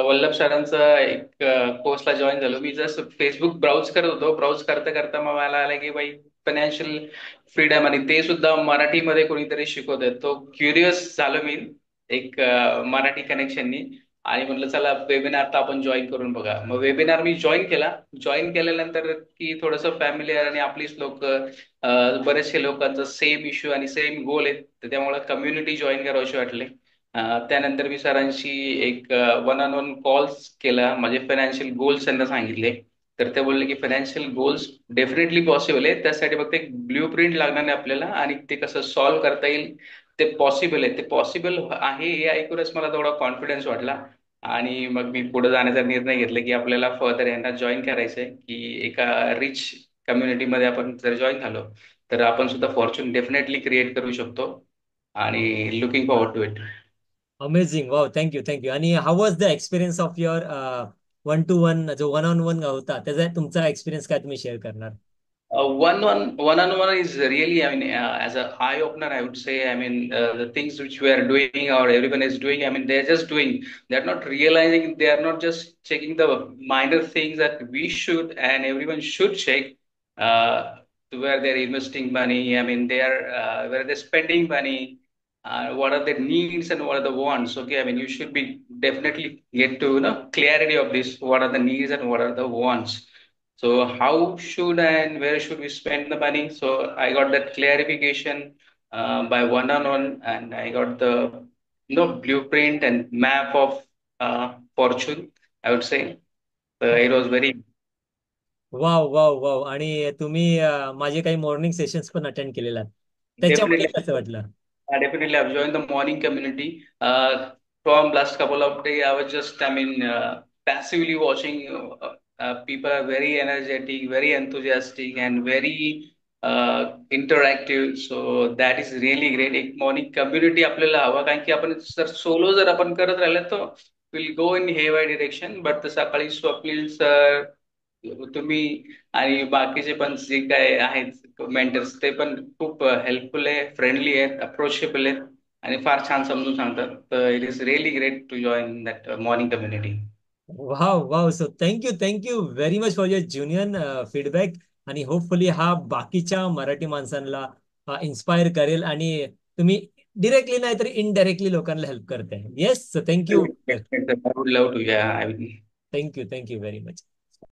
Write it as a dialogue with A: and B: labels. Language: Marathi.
A: वल्लभ सरांचा एक कोर्सला जॉईन झालो. मी जस्ट फेसबुक ब्राउज करत होतो. ब्राउज करता करता मग मला आलं की बाई फायनान्शियल फ्रीडम आणि ते सुद्धा मराठीमध्ये कोणीतरी शिकवत आहे. तो क्युरियस झालो मी एक मराठी कनेक्शननी. आणि म्हटलं चला वेबिनार तर आपण जॉईन करून बघा. मग वेबिनार मी जॉईन केला. जॉईन केल्यानंतर की थोडंसं फॅमिलीअर आणि आपलीच लोक, बरेचसे लोकांचा सेम इश्यू आणि सेम गोल आहेत, तर त्यामुळे कम्युनिटी जॉईन करावीशी वाटले. त्यानंतर मी सरांशी एक वन ऑन वन कॉल्स केला. माझे फायनान्शियल गोल्स त्यांना सांगितले. तर ते बोलले की फायनान्शियल गोल्स डेफिनेटली पॉसिबल आहे. त्यासाठी फक्त एक ब्ल्यू प्रिंट लागणार आहे आपल्याला, आणि ते कसं सॉल्व्ह करता येईल ते पॉसिबल आहे. ते पॉसिबल आहे हे ऐकूनच मला थोडा कॉन्फिडन्स वाटला. आणि मग मी पुढे जाण्याचा निर्णय घेतला की आपल्याला फर्दर यांना जॉईन करायचंय, की एका रिच कम्युनिटीमध्ये आपण जर जॉईन झालो तर आपण सुद्धा फॉर्च्यून डेफिनेटली क्रिएट करू शकतो. आणि looking forward to it.
B: Amazing, wow, thank you thank you. आणि how was the experience of your one to one, जो वन ऑन वन होता, त्याचा तुमचा एक्सपिरियन्स काय तुम्ही शेअर करणार?
A: One on one is really, I mean, as a eye opener, I would say. I mean, the things which we are doing or everyone is doing, I mean, they're just doing. They're not realizing. They are not just checking the minor things that we should and everyone should check. Uh, where they're investing money. I mean, they are where they're spending money. What are their needs and what are the wants? Okay, I mean, you should be definitely get to clarity of this. What are the needs and what are the wants? So how should and where should we spend the money? So I got that clarification by one-on-one, and I got the blueprint and map of fortune, I would say. It was very
B: wow wow wow. आणि तुम्ही माझे काही मॉर्निंग सेशन्स पण अटेंड केलेला, त्याच्यामध्ये
A: definitely.
B: कसं वाटलं?
A: Definitely, I've joined the morning community. From last couple of days, I was just, I mean, passively watching. People are very energetic, very enthusiastic, and very interactive. So that is really great. एक मॉर्निंग कम्युनिटी आपल्याला हवा, कारण की आपण जर सोलो जर आपण करत राहिलं तर विल गो इन हे वाय डिरेक्शन. बट सकाळी स्वप्नील सर, तुम्ही आणि बाकीचे पण जे काय आहेत मेंटर्स, ते पण खूप हेल्पफुल आहे, फ्रेंडली आहेत, अप्रोचेबल आहेत आणि फार छान समजून सांगतात. तर it is really great to join that morning community.
B: Wow wow. So thank you thank you very much for your genuine feedback. आणि होपफुली हा बाकीच्या मराठी माणसांना इन्स्पायर करेल, आणि तुम्ही डिरेक्टली नाही तर इनडायरेक्टली लोकांना हेल्प करताय. Yes, so thank you.
A: I would love to, या I
B: thank you thank you very much.